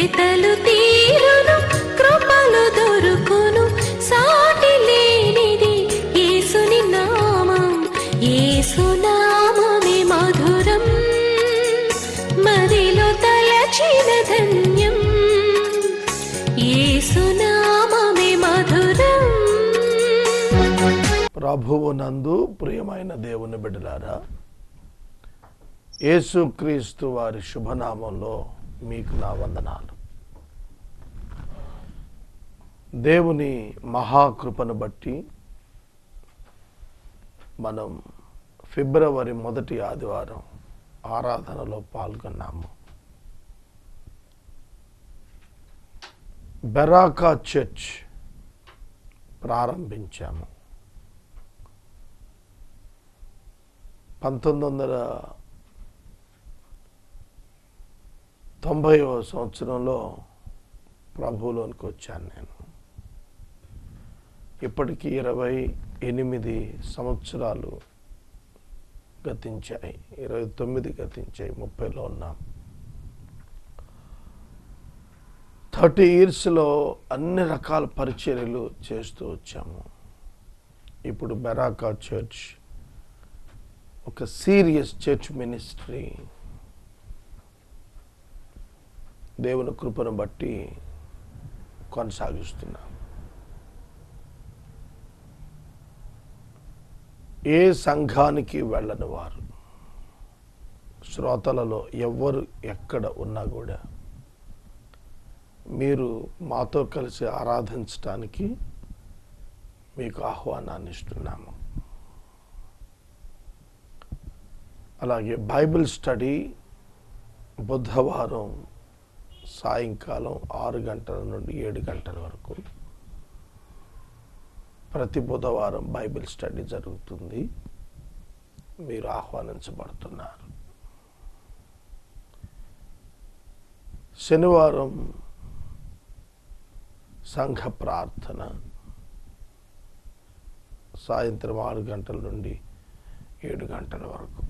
వెతలు తీరును కృపలు దొరుకును సాటి లేనిది యేసుని నామం యేసునామమే మధురం మదిలో తలచిన ధన్యం యేసునామమే మధురం. ప్రభువునందు ప్రియమైన దేవుని బిడ్డలారా, యేసుక్రీస్తు వారి శుభనామంలో మీకు నా వందనాలు. దేవుని మహాకృపను బట్టి మనం ఫిబ్రవరి 1వ ఆదివారం ఆరాధనలో పాల్గొన్నాము. బెరాకా చర్చ్ ప్రారంభించాము. 1990వ సంవత్సరంలో ప్రభువులోనికి వచ్చాను నేను. ఇప్పటికీ 28 సంవత్సరాలు గతించాయి, 29 గతించాయి, 30లో ఉన్నాం. 30 ఇయర్స్లో అన్ని రకాల పరిచర్యలు చేస్తూ వచ్చాము. ఇప్పుడు బెరాకా చర్చ్ ఒక సీరియస్ చర్చ్ మినిస్ట్రీ దేవుని కృపను బట్టి కొనసాగిస్తున్నాం. ఏ సంఘానికి వెళ్ళని వారు, శ్రోతలలో ఎవ్వరు ఎక్కడ ఉన్నా కూడా మీరు మాతో కలిసి ఆరాధించడానికి మీకు ఆహ్వానాన్ని ఇస్తున్నాము. అలాగే బైబిల్ స్టడీ బుధవారం సాయంకాలం 6 గంటల నుండి 7 గంటల వరకు ప్రతి బుధవారం బైబిల్ స్టడీ జరుగుతుంది. మీరు ఆహ్వానించబడుతున్నారు. శనివారం సంఘ ప్రార్థన సాయంత్రం 6 గంటల నుండి 7 గంటల వరకు.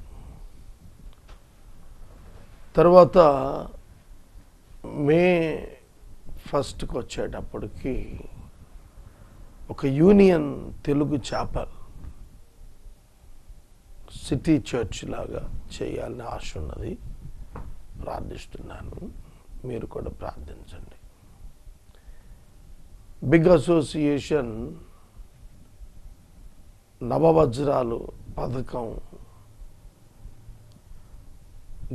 తర్వాత మే 1కు వచ్చేటప్పటికి ఒక యూనియన్ తెలుగు చాపల్ సిటీ చర్చ్ లాగా చేయాలని ఆశ ఉన్నది. ప్రార్థిస్తున్నాను, మీరు కూడా ప్రార్థించండి. బిగ్ అసోసియేషన్ నవవజ్రాలు పథకం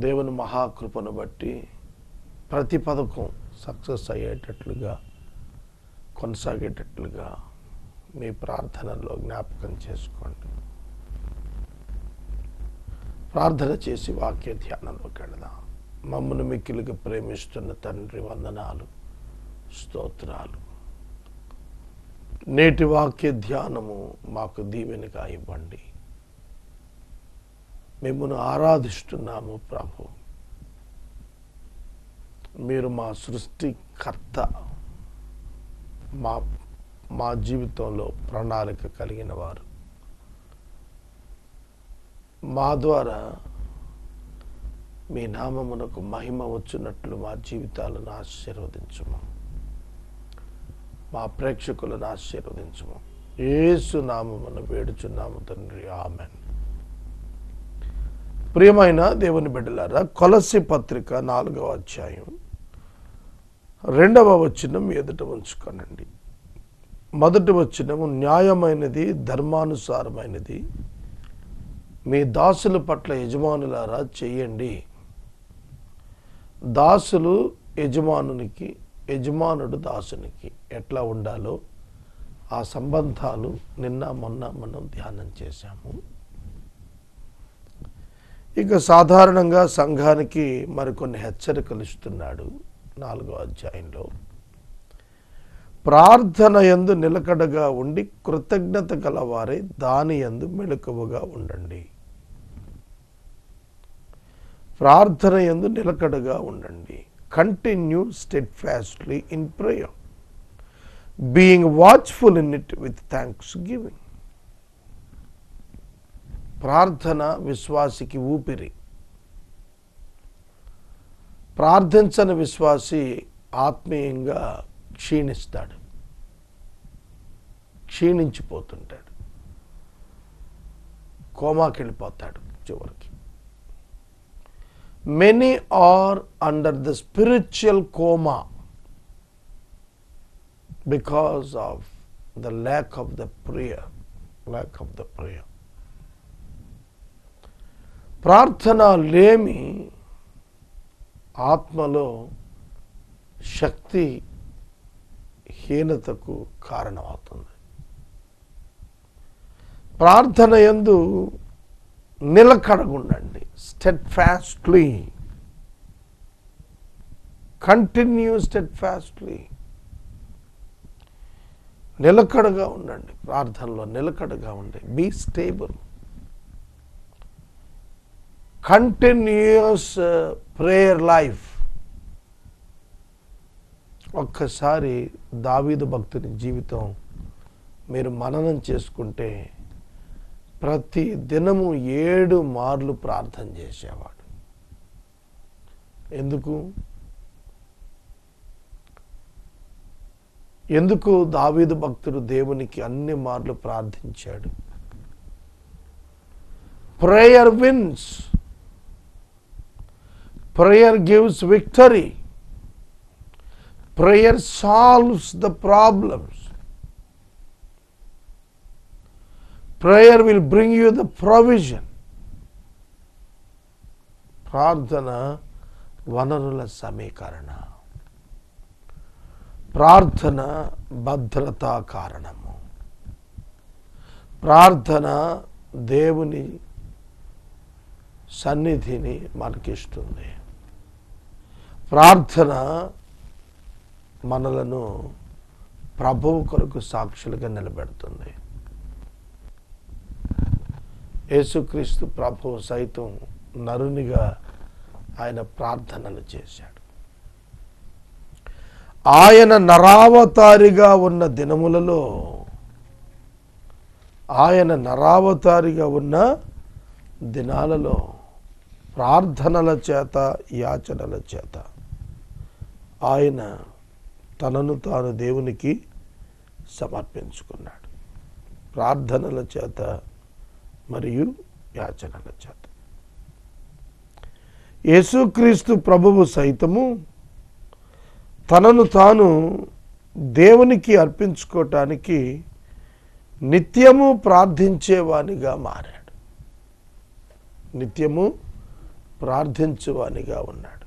దేవుని మహాకృపను బట్టి ప్రతి పథకం సక్సెస్ అయ్యేటట్లుగా కొనసాగేటట్లుగా మీ ప్రార్థనలో జ్ఞాపకం చేసుకోండి. ప్రార్థన చేసి వాక్య ధ్యానంలోకి వెళదాం. మమ్మల్ని మిక్కిలిగా ప్రేమిస్తున్న తండ్రి, వందనాలు, స్తోత్రాలు. నేటి వాక్య ధ్యానము మాకు దీవెనగా ఇవ్వండి. మిమ్మల్ని ఆరాధిస్తున్నాము ప్రభు. మీరు మా సృష్టికర్త, మా జీవితంలో ప్రణాళిక కలిగిన వారు. మా ద్వారా మీ నామమునకు మహిమ వచ్చున్నట్లు మా జీవితాలను ఆశీర్వదించుము. మా ప్రేక్షకులను ఆశీర్వదించుము. యేసు నామమున వేడుచున్నాము తండ్రి, ఆమెన్. ప్రియమైన దేవుని బిడ్డలారా, కొలస్సీ పత్రిక 4వ అధ్యాయం 2వ వచనం ఎదుట ఉంచుకోనండి. మొదటి వచనము, న్యాయమైనది, ధర్మానుసారమైనది మీ దాసుల పట్ల యజమానులారా చేయండి. దాసులు యజమానునికి, యజమానుడు దాసునికి ఎట్లా ఉండాలో ఆ సంబంధాలు నిన్న మొన్న మనం ధ్యానం చేశాము. ఇక సాధారణంగా సంఘానికి మరికొన్ని హెచ్చరికలు ఇస్తున్నాడు 4వ అధ్యాయంలో. ప్రార్థన యందు నిలకడగా ఉండి కృతజ్ఞత గలవారే దాని యందు మెలకువగా ఉండండి. ప్రార్థన యందు నిలకడగా ఉండండి. Continue steadfastly in prayer, being watchful in it with thanksgiving. ప్రార్థన విశ్వాసికి ఊపిరి. ప్రార్థించని విశ్వాసి ఆత్మీయంగా క్షీణిస్తాడు, క్షీణించిపోతుంటాడు, కోమాకి వెళ్ళిపోతాడు చివరికి. Many are under the spiritual coma because of the lack of the prayer. ప్రార్థన లేమి ఆత్మలో శక్తి హీనతకు కారణమవుతుంది. ప్రార్థన యందు నిలకడగుండండి. స్టెడ్ఫాస్ట్లీ, కంటిన్యూ స్టెడ్ఫాస్ట్లీ. నిలకడగా ఉండండి, ప్రార్థనలో నిలకడగా ఉండి. Be stable. Continuous prayer life. ఒక్కసారి దావీదు భక్తుని జీవితం మీరు మననం చేసుకుంటే ప్రతి దినము 7 మార్లు ప్రార్థన చేసేవాడు. ఎందుకు దావీదు భక్తుడు దేవునికి అన్ని మార్లు ప్రార్థించాడు? Prayer wins. Prayer gives victory. Prayer solves the problems. Prayer will bring you the provision. ప్రార్థన వనరుల సమీకరణ. ప్రార్థన భద్రతా కారణము. ప్రార్థన దేవుని సన్నిధిని మనకిస్తుంది. ప్రార్థన మనలను ప్రభువు కొరకు సాక్షులుగా నిలబెడుతుంది. యేసుక్రీస్తు ప్రభువు సైతం నరునిగా ఆయన ప్రార్థనలు చేశాడు. ఆయన నరావతారిగా ఉన్న దినములలో, ప్రార్థనల చేత, యాచనల చేత ఆయన తనను తాను దేవునికి సమర్పించుకున్నాడు. ప్రార్థనల చేత మరియు యాచనల చేత. యేసుక్రీస్తు ప్రభువు సైతము తనను తాను దేవునికి అర్పించుకోవటానికి నిత్యము ప్రార్థించేవానిగా మారాడు. నిత్యము ప్రార్థించేవానిగా ఉన్నాడు.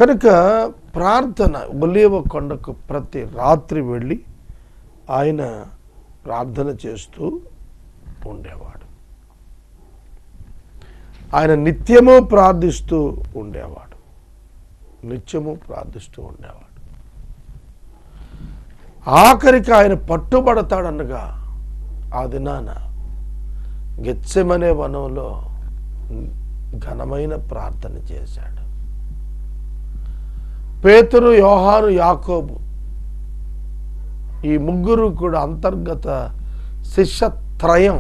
కనుక ప్రార్థన, ఒలీవ కొండకు ప్రతి రాత్రి వెళ్ళి ఆయన ప్రార్థన చేస్తూ ఉండేవాడు. ఆయన నిత్యము ప్రార్థిస్తూ ఉండేవాడు. ఆఖరికి ఆయన పట్టుబడతాడనగా ఆ దినాన గెత్సెమనే వనంలో ఘనమైన ప్రార్థన చేశాడు. పేతురు, యోహాను, యాకోబు ఈ ముగ్గురు కూడా అంతర్గత శిష్యత్రయం.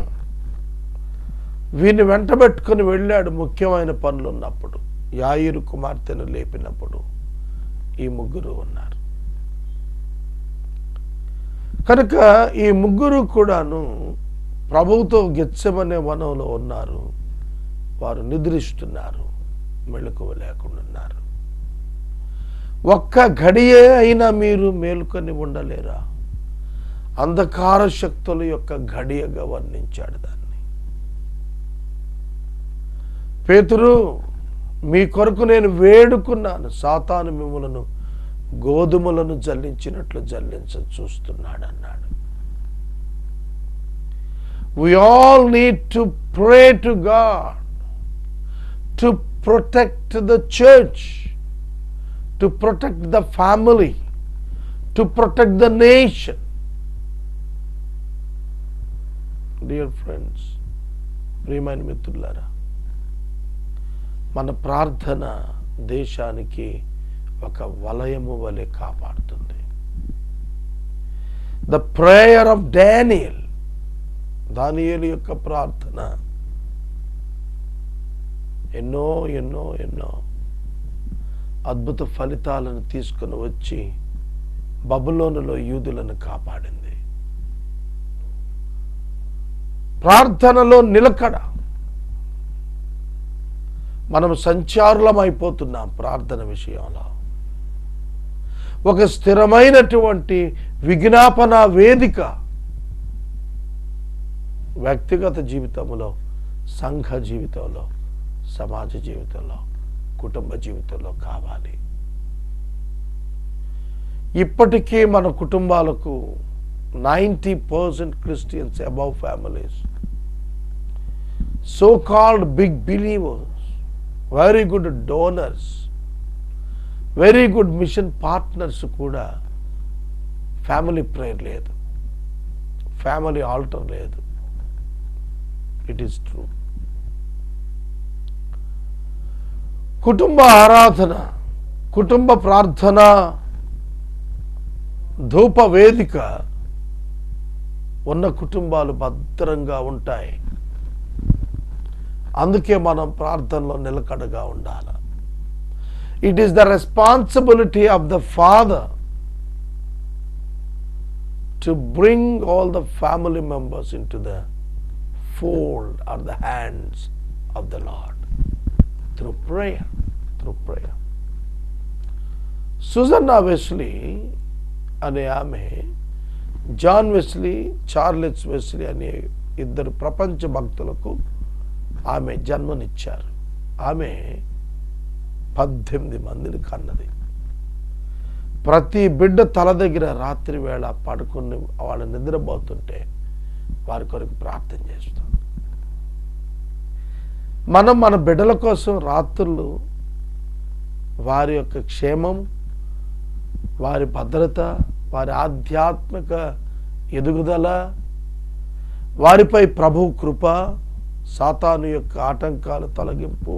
వీరిని వెంటబెట్టుకుని వెళ్ళాడు ముఖ్యమైన పనులు ఉన్నప్పుడు. యాయిరు కుమార్తెను లేపినప్పుడు ఈ ముగ్గురు ఉన్నారు. కనుక ఈ ముగ్గురు కూడాను ప్రభువుతో గెత్సెమనే వనంలో ఉన్నారు. వారు నిద్రిస్తున్నారు, మెలకువ లేకుండా ఉన్నారు. ఒక్క గడియే అయినా మీరు మేలుకొని ఉండలేరా? అంధకార శక్తుల యొక్క గడియగా వర్ణించాడు దాన్ని. పేతురు, మీ కొరకు నేను వేడుకున్నాను, సాతాను మిమ్ములను గోధుమలను జల్లించినట్లు జల్లించ చూస్తున్నాడు అన్నాడు. We all need to pray to God to protect the church, to protect the family, to protect the nation. Dear friends, ప్రియమైన మిత్రులారా, మన ప్రార్థన దేశానికి ఒక వలయము వలె కాపాడుతుంది. ద ప్రేయర్ ఆఫ్ డానియల్, దానియేలు యొక్క ప్రార్థన ఎన్నో ఎన్నో ఎన్నో అద్భుత ఫలితాలను తీసుకుని వచ్చి బబులోనులో యూదులను కాపాడింది. ప్రార్థనలో నిలకడ. మనం సంచారులమైపోతున్నాం ప్రార్థన విషయంలో. ఒక స్థిరమైనటువంటి విజ్ఞాపన వేదిక వ్యక్తిగత జీవితంలో, సంఘ జీవితంలో, సమాజ జీవితంలో, కుటుంబ జీవితంలో కావాలి. ఇప్పటికీ మన కుటుంబాలకు 90% Christians above families, so-called big believers, very good donors, very good mission partners కూడా ఫ్యామిలీ ప్రేయర్ లేదు, ఫ్యామిలీ ఆల్టర్ లేదు. It is true. కుటుంబ ఆరాధన, కుటుంబ ప్రార్థన, ధూప వేదిక ఉన్న కుటుంబాలు భద్రంగా ఉంటాయి. అందుకే మనం ప్రార్థనలో నిలకడగా ఉండాలి. It is the responsibility of the father to bring all the family members in to the fold or the hands of the Lord through prayer. Susanna Wesley అనే ఆమె, జాన్ వెస్లీ, చార్లెస్ వెస్లీ అనే ఇద్దరు ప్రపంచ భక్తులకు ఆమె జన్మనిచ్చారు. ఆమె 18 మందిని కన్నది. ప్రతి బిడ్డ తల దగ్గర రాత్రి వేళ పడుకుని వాళ్ళు నిద్రపోతుంటే వారి కొరకు ప్రార్థన చేస్తాం. మనం మన బిడ్డల కోసం రాత్రులు వారి యొక్క క్షేమం, వారి భద్రత, వారి ఆధ్యాత్మిక ఎదుగుదల, వారిపై ప్రభు కృప, సాతాను యొక్క ఆటంకాల తొలగింపు,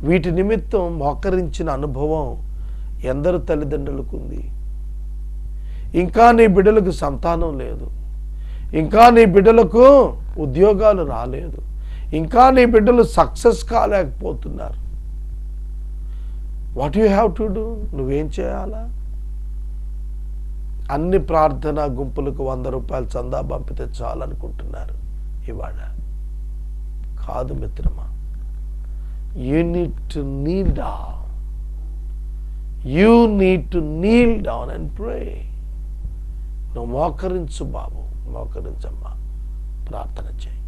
వీటి నిమిత్తం మోకరించిన అనుభవం ఎందరు తల్లిదండ్రులకు ఉంది. ఇంకా నీ బిడ్డలకు సంతానం లేదు, ఇంకా నీ బిడ్డలకు ఉద్యోగాలు రాలేదు, ఇంకా నీ బిడ్డలు సక్సెస్ కాలేకపోతున్నారు. What you have to do? నువ్వేం చేయాలా? అన్ని ప్రార్థనా గుంపులకు 100 రూపాయలు చందా పంపితే చాలనుకుంటున్నారు ఇవాళ. కాదు మిత్రమా, you need to Neel down. You need to Neel down and pray. నువ్వు మోకరించు బాబు, మోకరించమ్మా, ప్రార్థన చేయి.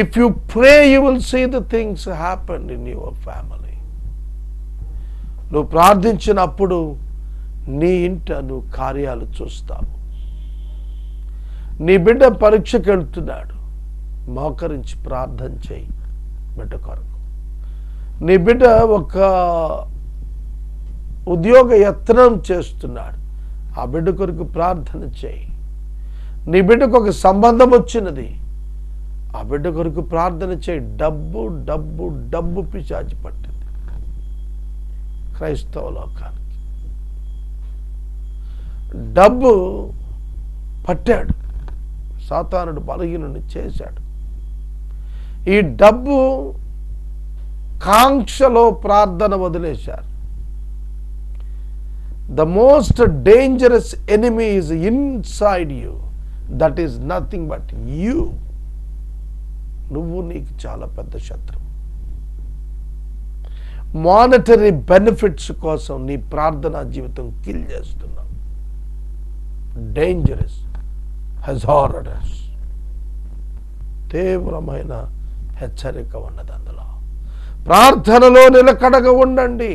If you pray, you will see the things happen in your family. నువ్వు ప్రార్థించినప్పుడు నీ ఇంట నువ్వు కార్యాలు చూస్తావు. నీ బిడ్డ పరీక్షకు వెళ్తున్నాడు, మోకరించి ప్రార్థన చేయి బిడ్డ కొరకు. నీ బిడ్డ ఒక ఉద్యోగ యత్నం చేస్తున్నాడు, ఆ బిడ్డ కొరకు ప్రార్థన చేయి. నీ బిడ్డకు ఒక సంబంధం వచ్చినది, ఆ బిడ్డ కొరకు ప్రార్థన చేయి. డబ్బు డబ్బు డబ్బు పిశాచి పట్టింది క్రైస్తవ లోకానికి. డబ్బు పట్టాడు, సాతానుడు బలహీనుని చేశాడు. ఈ డబ్బు కాంక్షలో ప్రార్థన వదిలేశారు. The most dangerous enemy is inside you. That is nothing but you. నువ్వు నీకు చాలా పెద్ద శత్రువు. మానిటరీ బెనిఫిట్స్ కోసం నీ ప్రార్థనా జీవితం కిల్ చేస్తున్నావు. డేంజరస్, హజారడస్, తీవ్రమైన హెచ్చరిక ఉన్నది అందులో. ప్రార్థనలో నిలకడగా ఉండండి.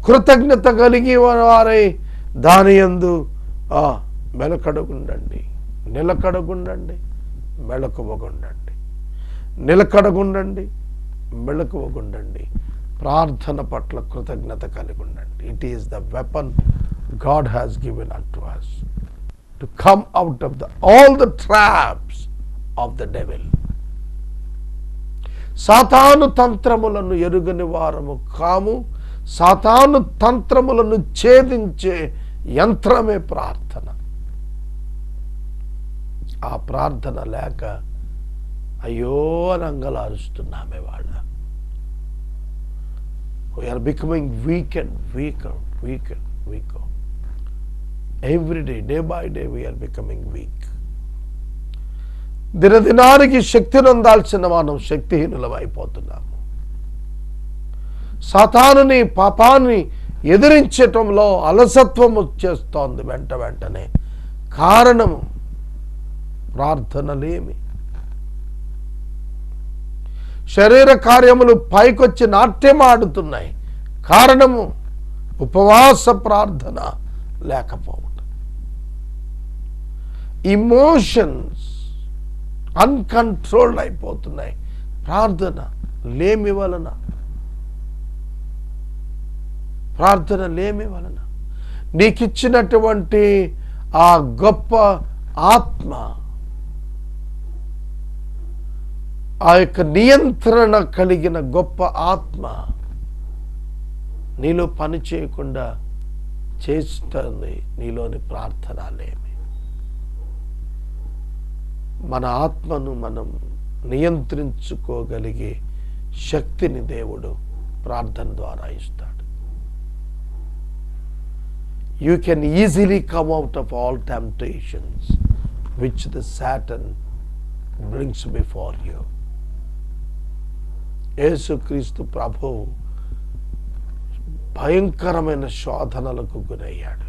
కృతజ్ఞత కలిగి వారై దాని యందు మెలకడగుండండి, నిలకడగుండండి, మెలకువగుండండి, నిలకడగుండండి, మెలకువగుండండి. ప్రార్థన పట్ల కృతజ్ఞత కలిగి ఉండండి. It is the weapon God has given an to us to come out of all the traps of the devil. సాతాను తంత్రములను ఎరుగని వారము కాము. సాతాను తంత్రములను ఛేదించే యంత్రమే ప్రార్థన. ఆ ప్రార్థన లేక అయ్యో అని అంగలారుస్తున్నామే వాళ్ళ. We are becoming weak and weaker, weaker, weaker. Every day, day by day we are becoming weak. దినదినానికి శక్తిని అందాల్సిన మనం శక్తిహీనులం అయిపోతున్నాము. సాతానుని, పాపాన్ని ఎదిరించటంలో అలసత్వం వచ్చేస్తోంది వెంటనే. కారణము ప్రార్థనలేమి. శరీర కార్యములు పైకొచ్చి నాట్యం ఆడుతున్నాయి. కారణము ఉపవాస ప్రార్థన లేకపోవటం. ఇమోషన్స్ అన్కంట్రోల్డ్ అయిపోతున్నాయి ప్రార్థన లేమి వలన. ప్రార్థన లేమి వలన నీకిచ్చినటువంటి ఆ గొప్ప ఆత్మ, ఆ యొక్క నియంత్రణ కలిగిన గొప్ప ఆత్మ నీలో పని చేయకుండా చేస్తుంది నీలోని ప్రార్థనలేమి. మన ఆత్మను మనం నియంత్రించుకోగలిగే శక్తిని దేవుడు ప్రార్థన ద్వారా ఇస్తాడు. You can easily come out of all temptations which the Satan brings before you. యేసుక్రీస్తు ప్రభు భయంకరమైన శోధనలకు గురయ్యాడు.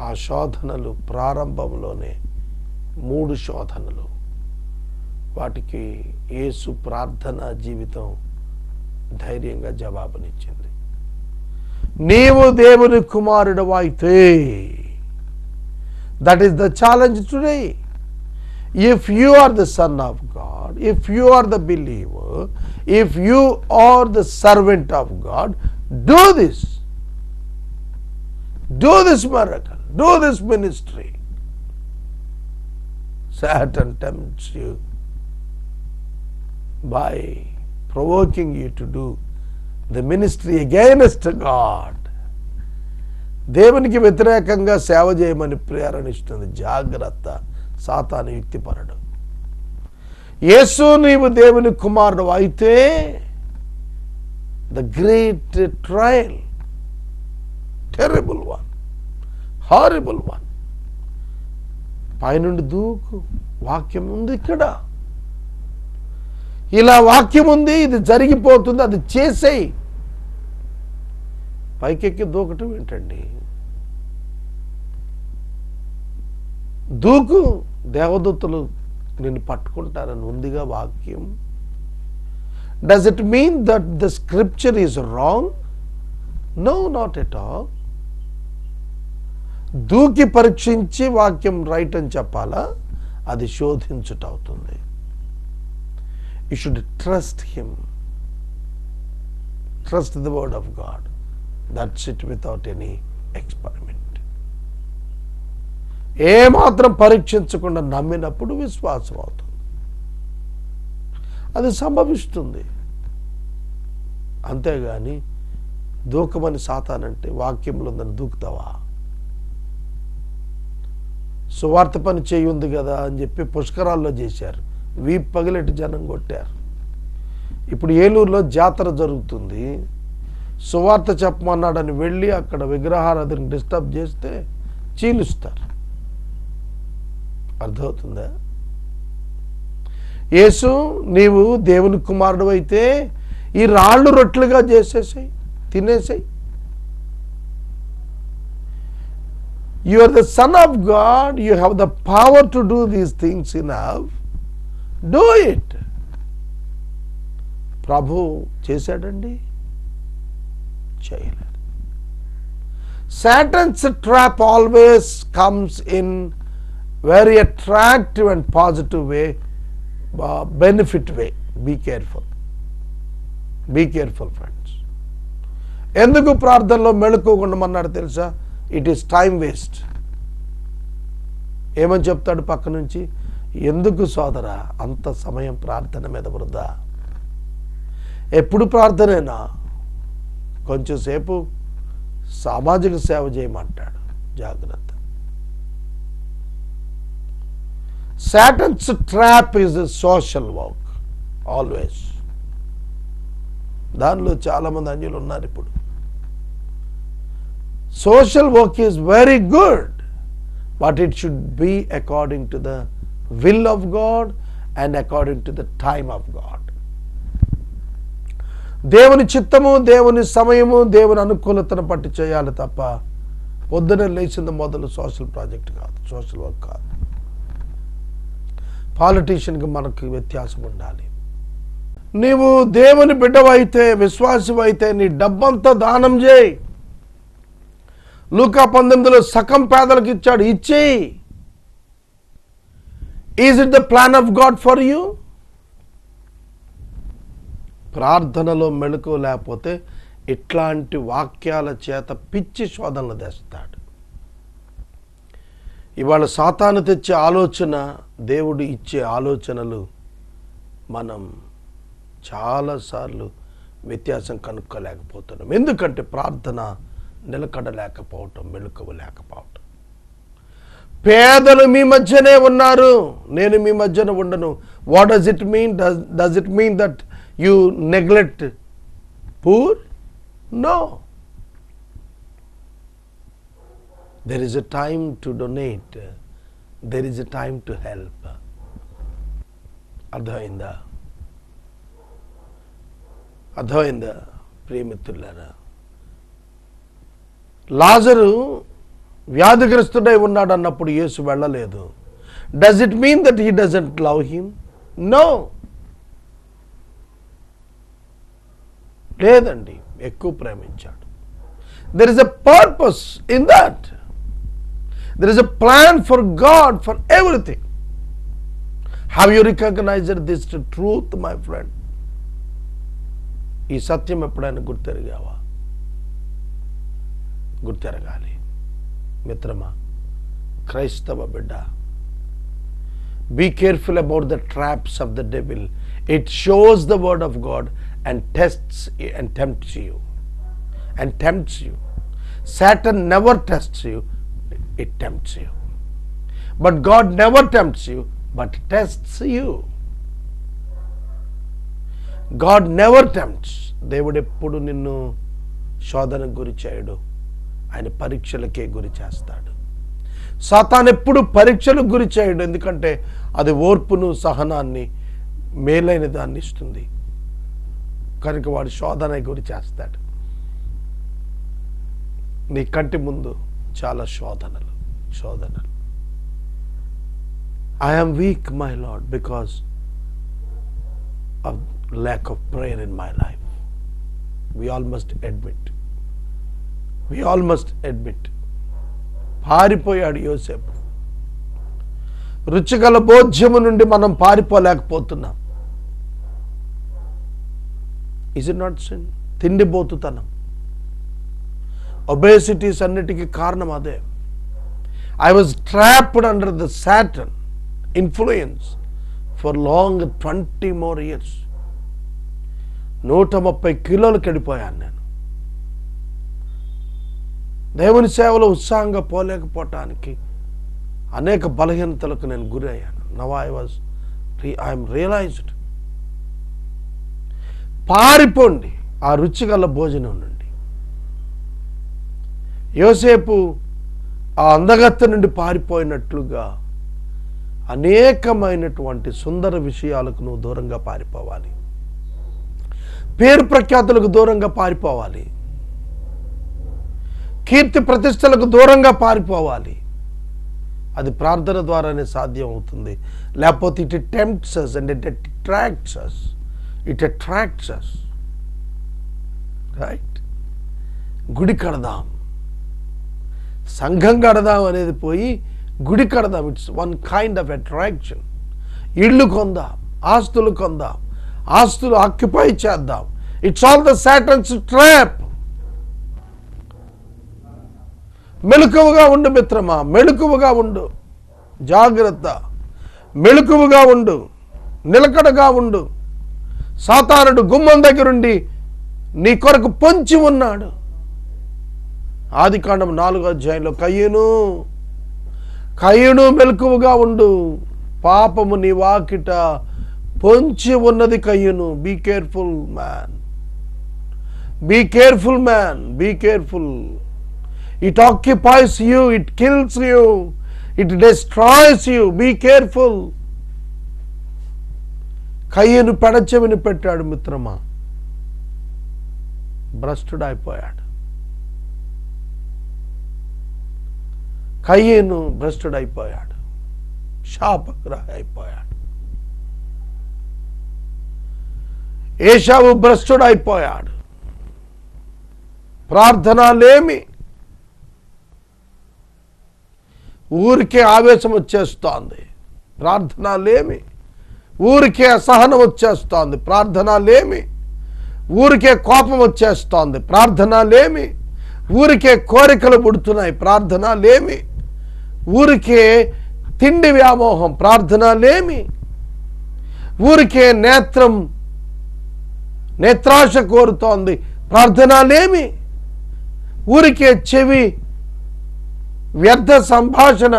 ఆ శోధనలు ప్రారంభంలోనే 3 శోధనలు. వాటికి యేసు ప్రార్థనా జీవితం ధైర్యంగా జవాబునిచ్చింది. నీవు దేవుని కుమారుడు అయితే, that is the challenge today. If you are the son of God, if you are the believer, if you are the servant of God, do this. Do this miracle, do this ministry. Satan tempts you by provoking you to do the ministry against God. దేవునికి వ్యతిరేకంగా సేవ చేయమని ప్రేరణిస్తుంది. జాగ్రత్త, సాతాను యుక్తిపరుడు. యేసు నీవు దేవుని కుమారుడు అయితే, the great trial, terrible one, horrible one. పైనుండి దూకు. వాక్యం ఉంది ఇక్కడ. ఇలా వాక్యం ఉంది, ఇది జరిగిపోతుంది, అది చేసేయి. పైకెక్కి దూకటం ఏంటండి? దూకు, దేవదూతలు నిన్ను పట్టుకుంటారని ఉందిగా వాక్యం. Does it mean that the scripture is wrong? No, not at all. దూకి పరీక్షించి వాక్యం రైట్ అని చెప్పాలా? అది శోధించుట అవుతుంది. You should trust him. Trust the word of God. That's it, without any experiment. ఏమాత్రం పరీక్షించకుండా నమ్మినప్పుడు విశ్వాసం అవుతుంది. అది సంభవిస్తుంది. అంతేగాని దూకమని సాతానంటే వాక్యంలో ఉందని దూకుతావా? సువార్త పని చేయి ఉంది కదా అని చెప్పి పుష్కరాల్లో చేశారు. వీపు పగిలెట్టి జనం కొట్టారు. ఇప్పుడు ఏలూరులో జాతర జరుగుతుంది. సువార్త చెప్పమన్నాడని వెళ్ళి అక్కడ విగ్రహారాధన డిస్టర్బ్ చేస్తే చీలుస్తారు. అర్థమవుతుందా? యేసు నీవు దేవుని కుమారుడు అయితే ఈ రాళ్ళు రొట్టెలుగా చేసేసాయి, తినేసాయి. You are the son of God. You have the power to do these things enough. Do it. ప్రభు చేశాడండి? చేయలేదు. Satan's trap always comes in very attractive and positive way, benefit way. Be careful. Be careful, friends. ఎందుకు ప్రార్థనలో మెళుకోకుండా తెలుసా? It is time waste. ఏమని చెప్తాడు పక్క నుంచి? ఎందుకు సోదరా అంత సమయం ప్రార్థన మీద వృధా? ఎప్పుడు ప్రార్థనేనా? కొంచెంసేపు సామాజిక సేవ చేయమంటాడు. జాగ్రత్త. Satan's trap is a social work, always. దానిలో చాలామంది అన్యులు ఉన్నారు ఇప్పుడు. Social work is very good, but it should be according to the will of God and according to the time of God. దేవుని చిత్తము, దేవుని సమయము, దేవుని అనుకూలతను పట్టి చేయాలి తప్ప పొద్దున లేచింది మొదలు సోషల్ ప్రాజెక్ట్ కాదు, సోషల్ వర్క్ కాదు. పాలిటీషియన్కి మనకు వ్యత్యాసం ఉండాలి. నీవు దేవుని బిడ్డవైతే, విశ్వాసమైతే నీ డబ్బంతా దానం చేయి. లూకా 19లో సగం పేదలకు ఇచ్చాడు, ఇచ్చేయి. Is it the plan of God for you? ప్రార్థనలో మెళకువ లేకపోతే ఇట్లాంటి వాక్యాల చేత పిచ్చి శోధనలు తెస్తాడు. ఇవాళ సాతాను తెచ్చే ఆలోచన, దేవుడు ఇచ్చే ఆలోచనలు మనం చాలాసార్లు వ్యత్యాసం కనుక్కోలేకపోతున్నాం. ఎందుకంటే ప్రార్థన నిలకడలేకపోవటం, మెళకువ లేకపోవటం. పేదలు మీ మధ్యనే ఉన్నారు, నేను మీ మధ్యన ఉండను. What does it mean? Does it mean that you neglect poor? No. There is a time to donate. There is a time to help. అర్థమైందా? ప్రియమిత్రులారా, లాజరు వ్యాధిగ్రస్తుడై ఉన్నాడు అన్నప్పుడు యేసు వెళ్ళలేదు. Does it mean that he doesn't love him? No, లేదండి, ఎక్కువ ప్రేమించాడు. There is a purpose in that. There is a plan for God for everything. Have you recognised this truth my friend? ఈ సత్యం ఎప్పుడైనా గుర్తెరిగావా? గుర్తెరగాలి మిత్రమా, క్రైస్తవ బిడ్డ. Be careful about the traps of the devil. It shows the word of God and tests and tempts you. Satan never tests you, it tempts you. But God never tempts you, but tests you. God never tempts. దేవుడు ఎప్పుడు నిన్ను శోధనకు గురి చేయడు, ఆయన పరీక్షలకే గురి చేస్తాడు. సాతాను ఎప్పుడు పరీక్షలకు గురి చేయడు, ఎందుకంటే అది ఓర్పును, సహనాన్ని, మేలైన దాన్ని ఇస్తుంది. కనుక వాడు శోధన గురి చేస్తాడు. నీ కంటి ముందు చాలా శోధనలు. I am weak, my Lord, because of lack of prayer in my life. We all must admit. పారిపోయాడు యోసేపు. రుచిగల భోజ్యము నుండి మనం పారిపోలేకపోతున్నాం. Is it not sin? తిండిబోతుతనం, ఒబేసిటీస్ అన్నిటికీ కారణం అదే. I was trapped under the Satan influence for long 20 more years. 130 కిలోలకు వెళ్ళిపోయాను నేను. దేవుని సేవలో ఉత్సాహంగా పోలేకపోవటానికి అనేక బలహీనతలకు నేను గురి అయ్యాను. Now I'm realized. పారిపోండి ఆ రుచిగల భోజనం నుండి. యోసేపు ఆ అందగత్తె నుండి పారిపోయినట్లుగా అనేకమైనటువంటి సుందర విషయాలకు నువ్వు దూరంగా పారిపోవాలి. పేరు ప్రఖ్యాతులకు దూరంగా పారిపోవాలి. కీర్తి ప్రతిష్టలకు దూరంగా పారిపోవాలి. అది ప్రార్థన ద్వారానే సాధ్యం అవుతుంది. లేకపోతే it tempts us and it attracts us. Right? గుడి కడదాం, సంఘం కడదాం అనేది పోయి గుడి కడదాం. It's one kind of attraction. ఇళ్ళు కొందాం, ఆస్తులు కొందాం, ఆస్తులు ఆక్యుపై చేద్దాం. It's all the Saturn's trap. మెలకువగా ఉండు మిత్రమా, మెలకువగా ఉండు. జాగ్రత్త, మెలకువగా ఉండు, నిలకడగా ఉండు. సాతానుడు గుమ్మం దగ్గరుండి నీ కొరకు పొంచి ఉన్నాడు. ఆదికాండం 4వ అధ్యాయంలో కయ్యూను మెలకువగా ఉండు, పాపము నీ వాకిట పొంచి ఉన్నది కయ్యూను. Be careful man, Be careful, man. Be careful. It occupies you. It kills you. It destroys you. Be careful. కయ్యను పెడచెవిని పెట్టాడు మిత్రమా, భ్రష్టుడైపోయాడు. కయ్యను భ్రష్టుడైపోయాడు, శాపగ్రహి అయిపోయాడు. ఏశావు భ్రష్టుడైపోయాడు. ప్రార్థన లేమి, ఊరికే ఆవేశం వచ్చేస్తోంది. ప్రార్థన లేమి, ఊరికే అసహనం వచ్చేస్తోంది. ప్రార్థన లేమి, ఊరికే కోపం వచ్చేస్తోంది. ప్రార్థన లేమి, ఊరికే కోరికలు పుడుతున్నాయి. ప్రార్థన లేమి, ఊరికే తిండి వ్యామోహం. ప్రార్థన లేమి, ఊరికే నేత్రాశ కోరుతోంది. ప్రార్థన లేమి, ఊరికే చెవి వ్యర్థ సంభాషణ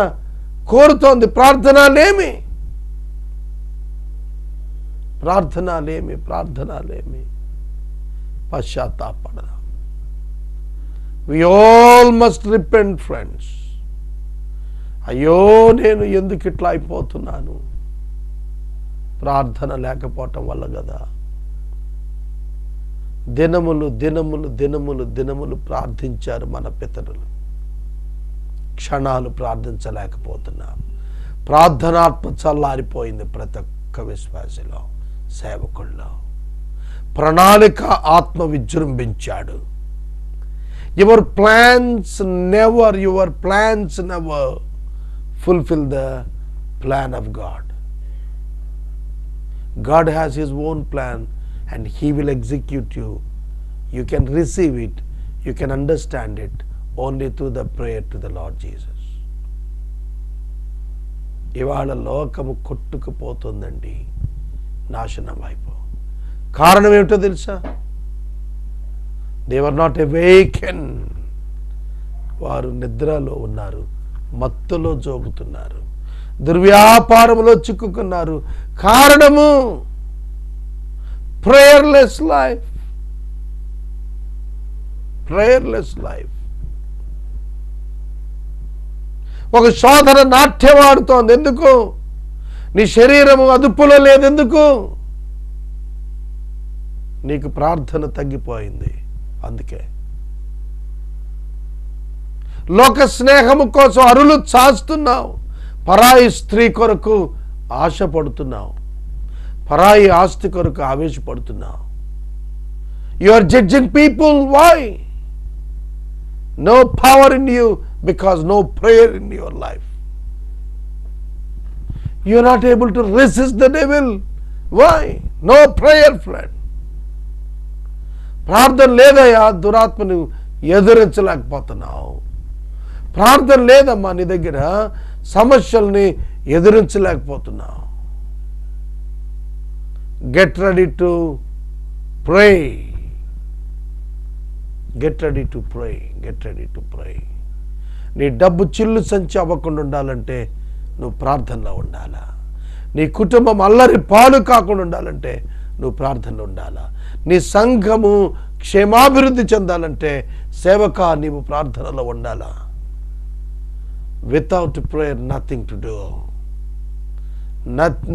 కోరుతోంది. ప్రార్థన లేమి, ప్రార్థన లేమి, ప్రార్థన లేమి. పశ్చాత్తాపడదాం. We all must repent, friends. అయ్యో, నేను ఎందుకు ఇట్లా అయిపోతున్నాను? ప్రార్థన లేకపోవటం వల్ల కదా. దినములు దినములు దినములు దినములు ప్రార్థించారు మన పితరులు, క్షణాలు ప్రార్థించలేకపోతున్నాం. ప్రార్థనాత్మ చల్లారిపోయింది ప్రతి ఒక్క విశ్వాసిలో, సేవకుల్లో. ప్రణాళిక ఆత్మ విజృంభించాడు. Your plans never fulfill the plan of God. God has His own plan and He will execute you. You can receive it, you can understand it only through the prayer to the Lord Jesus. ఇవాళ లోకము కొట్టుకుపోతుందండి, నాశనం అయిపో. కారణం ఏమిటో తెలుసా? They were not awakened. వారు నిద్రలో ఉన్నారు, మత్తులో జోగుతున్నారు, దుర్వ్యాపారంలో చిక్కుకున్నారు. కారణము ప్రేయర్లెస్ లైఫ్. Prayerless life. ఒక శోధన నాట్యమాడుతోంది. ఎందుకు? నీ శరీరము అదుపులో లేదెందుకు? నీకు ప్రార్థన తగ్గిపోయింది. అందుకే లోక స్నేహము కోసం అరులు చాస్తున్నావు. పరాయి స్త్రీ కొరకు ఆశపడుతున్నావు, పరాయి ఆస్తి కొరకు ఆవేశపడుతున్నావు. You are judging people. Why? No power in you because no prayer in your life. You are not able to resist the devil. Why? No prayer, friend. ప్రార్థన లేదయ్యా, దురాత్మను ఎదిరించలేకపోతున్నావు. ప్రార్థన లేదమ్మా నీ దగ్గర, సమస్యల్ని ఎదిరించలేకపోతున్నావు. Get ready to pray. Get ready to pray. Get ready to pray. నీ డబ్బు చిల్లు సంచి అవ్వకుండా ఉండాలంటే నువ్వు ప్రార్థనలో ఉండాలా. నీ కుటుంబం అల్లరి పాలు కాకుండా ఉండాలంటే నువ్వు ప్రార్థనలో ఉండాలా. నీ సంఘము క్షేమాభివృద్ధి చెందాలంటే సేవక నీవు ప్రార్థనలో ఉండాలా. Without prayer nothing to do.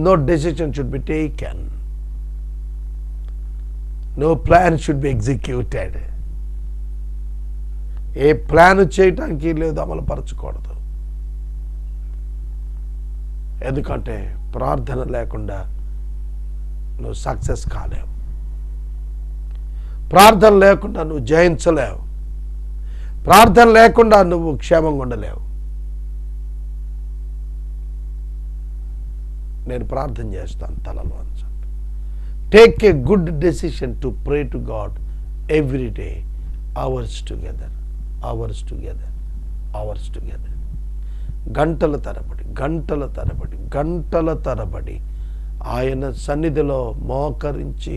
No decision should be taken. No plan should be executed. ఏ ప్లాన్ చేయటానికి లేదు, అమలు పరచకూడదు. ఎందుకంటే ప్రార్థన లేకుండా నువ్వు సక్సెస్ కాలేవు. ప్రార్థన లేకుండా నువ్వు జయించలేవు. ప్రార్థన లేకుండా నువ్వు క్షేమంగా ఉండలేవు. నేను ప్రార్థన చేస్తాను. తలలో అంచండి. Take a good decision to pray to God every day, hours together, hours together, hours together. గంటల తరబడి, గంటల తరబడి, గంటల తరబడి ఆయన సన్నిధిలో మోకరించి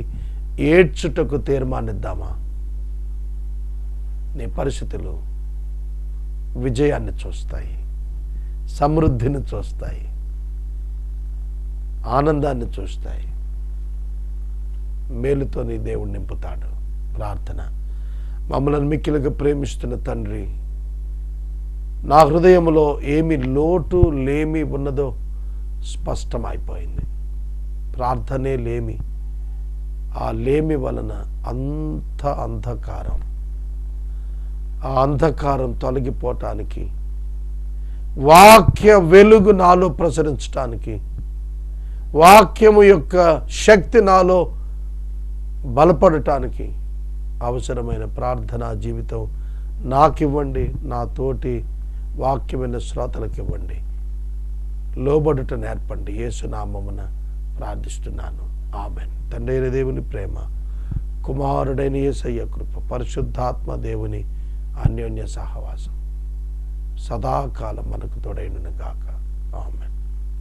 ఏడ్చుటకు తీర్మానిద్దామా? నీ పరిస్థితులు విజయాన్ని చూస్తాయి, సమృద్ధిని చూస్తాయి, ఆనందాన్ని చూస్తాయి. మేలుతో నీ దేవుడు నింపుతాడు. ప్రార్థన. మమ్మల్ని మిక్కిలిగా ప్రేమిస్తున్న తండ్రి, నా హృదయంలో ఏమి లోటు లేమి ఉన్నదో స్పష్టమైపోయింది. ప్రార్థనే లేమి. ఆ లేమి వలన అంత అంధకారం, ఆ అంధకారం తొలగిపోవటానికి, వాక్య వెలుగు నాలో ప్రసరించటానికి, వాక్యము యొక్క శక్తి నాలో బలపడటానికి అవసరమైన ప్రార్థనా జీవితం నాకివ్వండి, నా తోటి వాక్యమైన శ్రోతలకు ఇవ్వండి. లోబడుట నేర్పండి. యేసు నామమున ప్రార్థిస్తున్నాను. ఆమెన్. తండ్రి అయిన దేవుని ప్రేమ, కుమారుడైన యేసయ్య కృప, పరిశుద్ధాత్మ దేవుని అన్యోన్య సహవాసం సదాకాలం మనకు తోడైనను గాక. ఆమెన్.